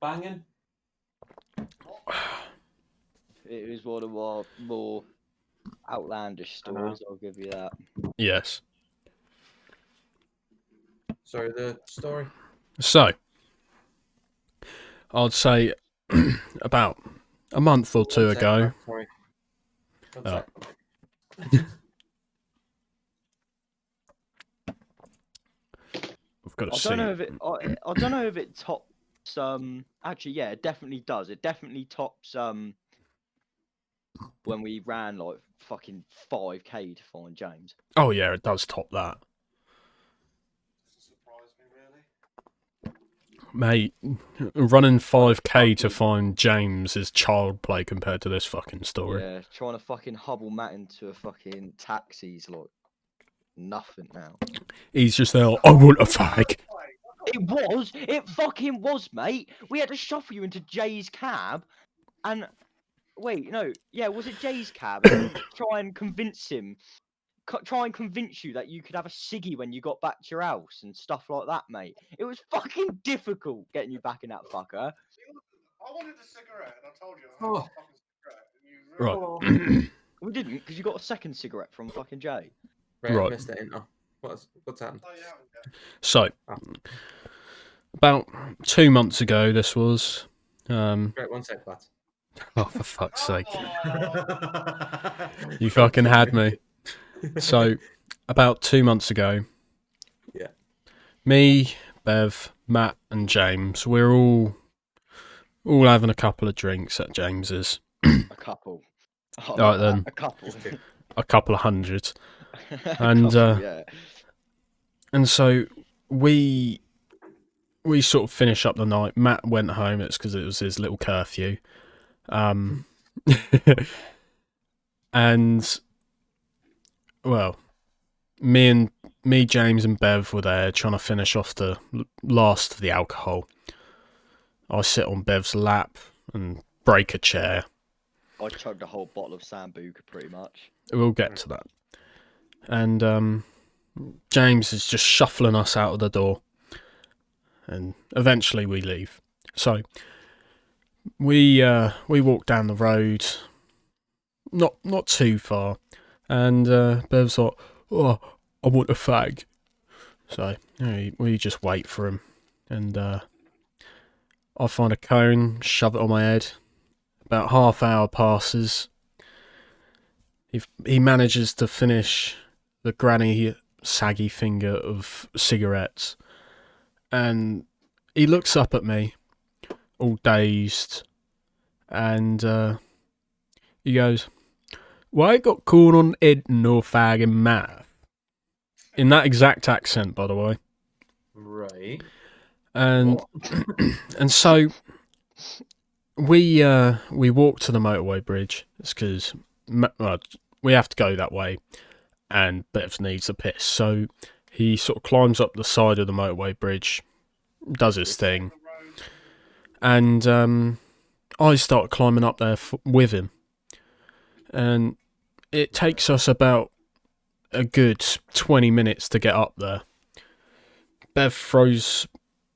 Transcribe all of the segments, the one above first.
banging. It was one of our more outlandish stories. I'll give you that. Yes. Sorry, the story. So, I'd say about a month or two ago. Sorry. One Oh. sec. We've got to I see. don't know if it. I don't know if it tops. Actually, yeah, it definitely does. It definitely tops. When we ran like fucking 5K to find James. Oh yeah, it does top that. Surprised me, really. Mate, running 5K to find James is child play compared to this fucking story. Yeah, trying to fucking hubble Matt into a fucking taxi's like nothing now. He's just there, I want a fag. It fucking was, mate. We had to shuffle you into Jay's cab, and wait, no, yeah, was it Jay's cab? And try and convince him, try and convince you that you could have a ciggy when you got back to your house and stuff like that, mate. It was fucking difficult getting you back in that fucker. I wanted a cigarette, and I told you I had a fucking cigarette. And you Right. We didn't, because you got a second cigarette from fucking Jay. Right, Right. I missed it. What's happened? Oh, yeah, okay. So, about 2 months ago, this was. Right, 1 sec, lad. Oh, for fuck's sake. Oh. You fucking had me. So, about 2 months ago. Yeah. Me, Bev, Matt, and James, we're all having a couple of drinks at James's. A couple. Oh, Right then. A couple. A couple of hundred. A And, couple, yeah. And so we sort of finish up the night. Matt went home. It's because it was his little curfew. And well, me, James, and Bev were there trying to finish off the last of the alcohol. I sit on Bev's lap and break a chair. I chugged a whole bottle of Sambuca pretty much. We'll get to that. And James is just shuffling us out of the door. And eventually we leave. So we walk down the road, not too far, and Bev's like, "Oh, I want a fag." So we just wait for him, and I find a cone, shove it on my head. About half hour passes. He manages to finish the granny saggy finger of cigarettes, and he looks up at me, all dazed, and he goes, "Why got corn on head and no fag in mouth?" In that exact accent, by the way. Right. And and so we walk to the motorway bridge. It's because we have to go that way, and Bev needs a piss. So he sort of climbs up the side of the motorway bridge, does his thing, and I start climbing up there with him, and it takes us about a good 20 minutes to get up there. Bev throws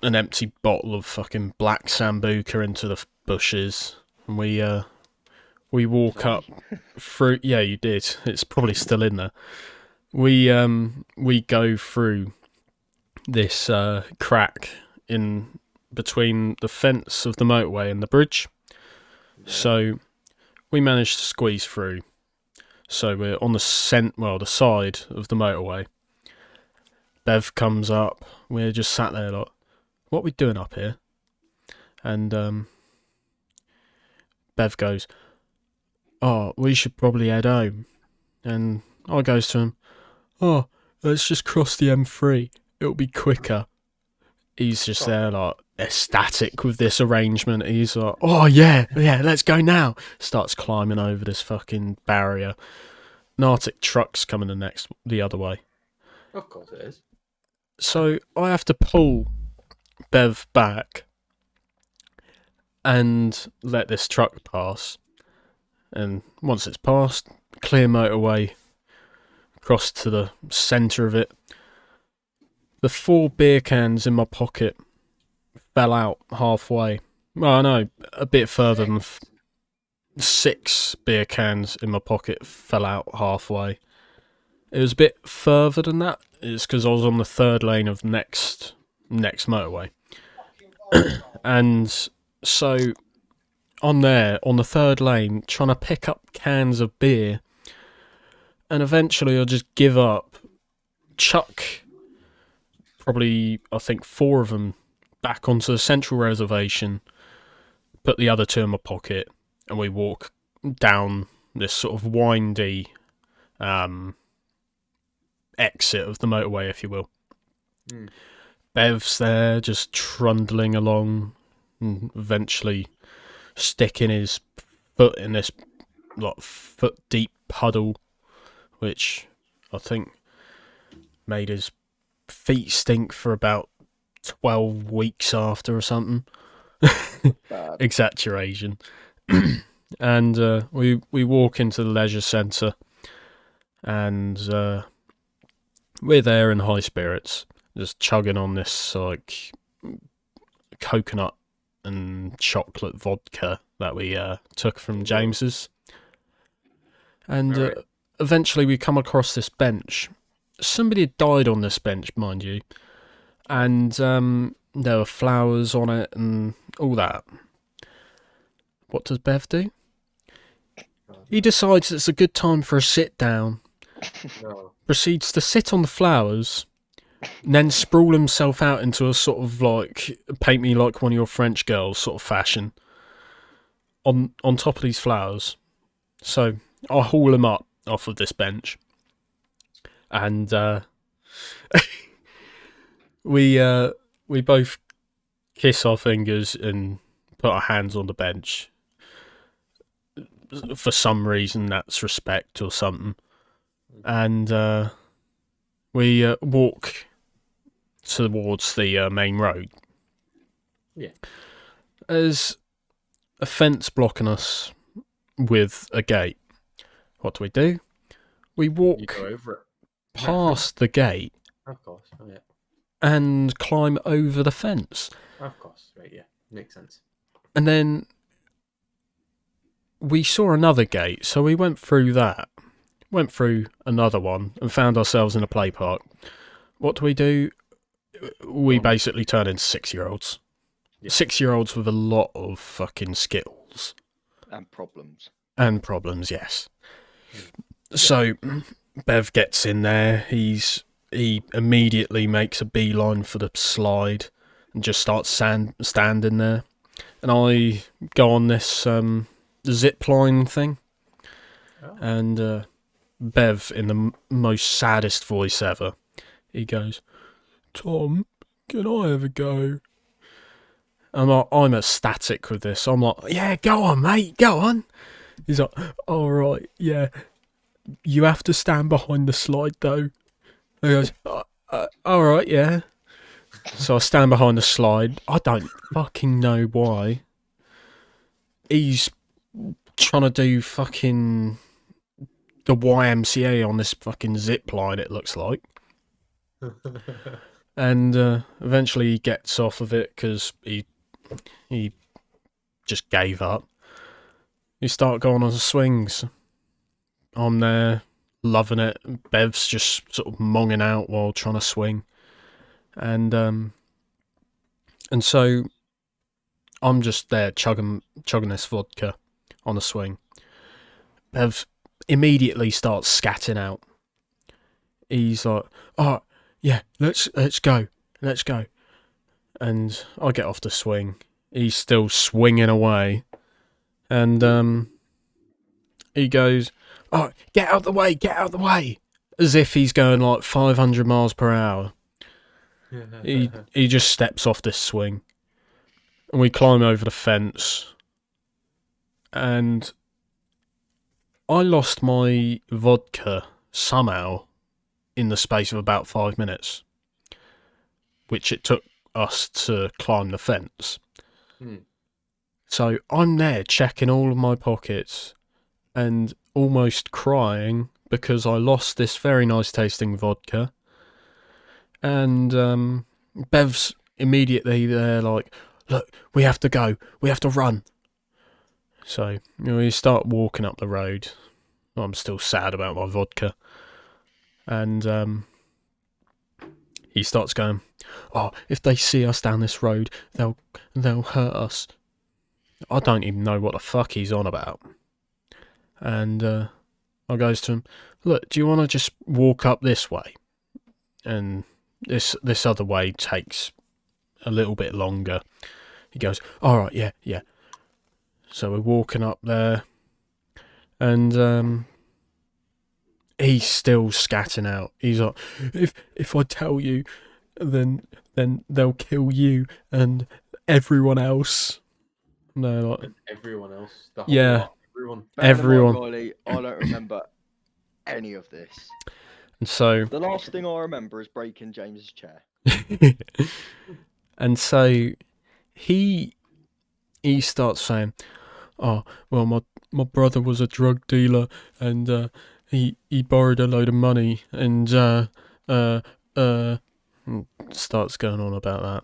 an empty bottle of fucking black Sambuca into the bushes, and we walk up through. Yeah, you did. It's probably still in there. We go through this crack in between the fence of the motorway and the bridge. Yeah. So we managed to squeeze through. So we're on the side of the motorway. Bev comes up. We're just sat there like, what are we doing up here? And Bev goes, "Oh, we should probably head home." And I goes to him, "Oh, let's just cross the M3. It'll be quicker." He's just there like ecstatic with this arrangement. He's like, "Oh yeah, let's go now." Starts climbing over this fucking barrier. An Arctic truck's coming the other way. Of course it is. So I have to pull Bev back and let this truck pass. And once it's passed, clear motorway, across to the centre of it. The 4 beer cans in my pocket fell out halfway, Well, I know, a bit further than 6 beer cans in my pocket fell out halfway. It was a bit further than that. It's because I was on the third lane of next motorway. And so on the third lane, trying to pick up cans of beer, and eventually I just give up, chuck probably, I think, 4 of them back onto the central reservation, put the other 2 in my pocket, and we walk down this sort of windy exit of the motorway, if you will. Bev's there, just trundling along, and eventually sticking his foot in this foot-deep puddle, which I think made his feet stink for about 12 weeks after or something. Exaggeration. And we walk into the leisure centre, and we're there in high spirits, just chugging on this like coconut and chocolate vodka that we took from James's. And eventually we come across this bench. Somebody had died on this bench, mind you, and there were flowers on it and all that. What does Bev do? He decides it's a good time for a sit down. No. Proceeds to sit on the flowers, and then sprawl himself out into a sort of like paint me like one of your French girls sort of fashion on top of these flowers. So I haul him up off of this bench, and we both kiss our fingers and put our hands on the bench. For some reason, that's respect or something. And we walk towards the main road. Yeah. There's a fence blocking us with a gate. What do? We You walk go over it. past the gate Of course. Oh, yeah. and climb over the fence. Of course. Right, yeah. Makes sense. And then we saw another gate, so we went through that. Went through another one and found ourselves in a play park. What do? We basically turn into 6-year-olds. Yeah. 6-year-olds with a lot of fucking skills. And problems. And problems, yes. So, Bev gets in there. He immediately makes a beeline for the slide and just starts standing there. And I go on this zip line thing. Oh. And Bev, in the most saddest voice ever, he goes, "Tom, can I have a go?" I'm ecstatic with this. I'm like, "Yeah, go on, mate, go on." He's like, "All right, yeah. You have to stand behind the slide, though." He goes, "All right, yeah." So I stand behind the slide. I don't fucking know why. He's trying to do fucking the YMCA on this fucking zip line, it looks like. And eventually he gets off of it because he just gave up. You start going on the swings. I'm there, loving it. Bev's just sort of monging out while trying to swing. And so I'm just there chugging this vodka on a swing. Bev immediately starts scatting out. He's like, "Oh, yeah, let's go. And I get off the swing. He's still swinging away. And he goes, "Oh, get out the way. As if he's going like 500 miles per hour. He just steps off this swing. And we climb over the fence. And I lost my vodka somehow in the space of about 5 minutes, which it took us to climb the fence. So I'm there checking all of my pockets and almost crying because I lost this very nice tasting vodka. And Bev's immediately there like, look, we have to go. We have to run. So, we start walking up the road. I'm still sad about my vodka. And he starts going, oh, if they see us down this road, they'll hurt us. I don't even know what the fuck he's on about. And I goes to him, look, do you want to just walk up this way? And this other way takes a little bit longer. He goes, all right, yeah. So we're walking up there, and he's still scatting out. He's like, if I tell you, then they'll kill you and everyone else. No, like, Everyone else. The whole yeah, lot, everyone. everyone. Golly, I don't remember any of this. And so, The last thing I remember is breaking James's chair. and so he starts saying, oh, well, my brother was a drug dealer, and he borrowed a load of money, and starts going on about that.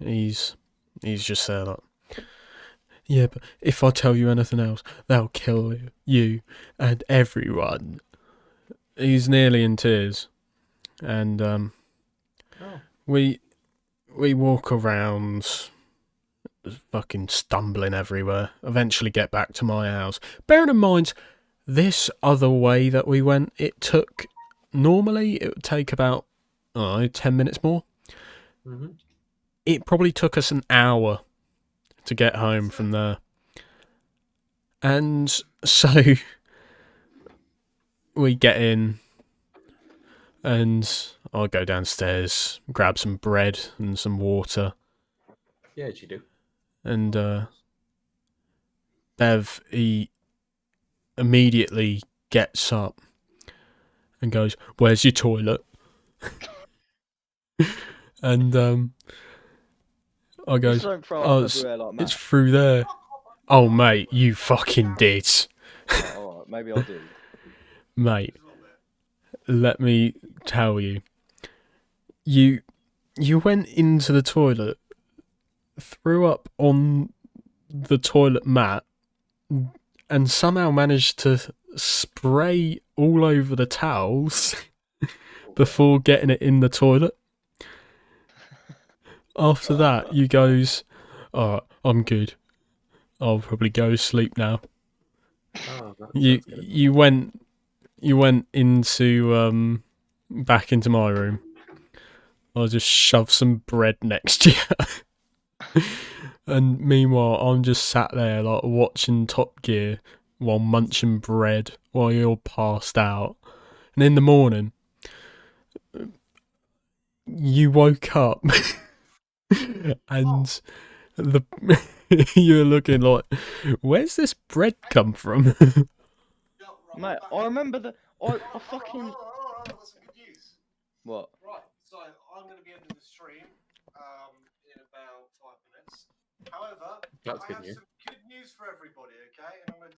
He's just there like, yeah, but if I tell you anything else, they'll kill you and everyone. He's nearly in tears, and Oh. we walk around, fucking stumbling everywhere. Eventually get back to my house. Bearing in mind, this other way that we went, normally it would take about 10 minutes more. Mm-hmm. It probably took us an hour to get home from there. And so we get in, and I'll go downstairs, grab some bread and some water. Yeah, you do. And Bev, he immediately gets up and goes, where's your toilet? And I goes, Just don't throw oh, up it's everywhere like it's that. through there. Oh, mate, you fucking did. Alright, maybe I do. Mate, let me tell you. You went into the toilet, threw up on the toilet mat, and somehow managed to spray all over the towels before getting it in the toilet. After that, you goes, alright, I'm good. I'll probably go to sleep now. Oh, that You sounds good. you went into back into my room. I'll just shove some bread next to you. And meanwhile, I'm just sat there like watching Top Gear while munching bread while you're passed out. And in the morning, you woke up and the you're looking like, where's this bread come from? Mate, I remember I fucking... Oh, that's some good news. What? Right, so I'm going to be ending the stream in about 5 minutes. However, That's I good have news. some good news for everybody, okay? And I'm going to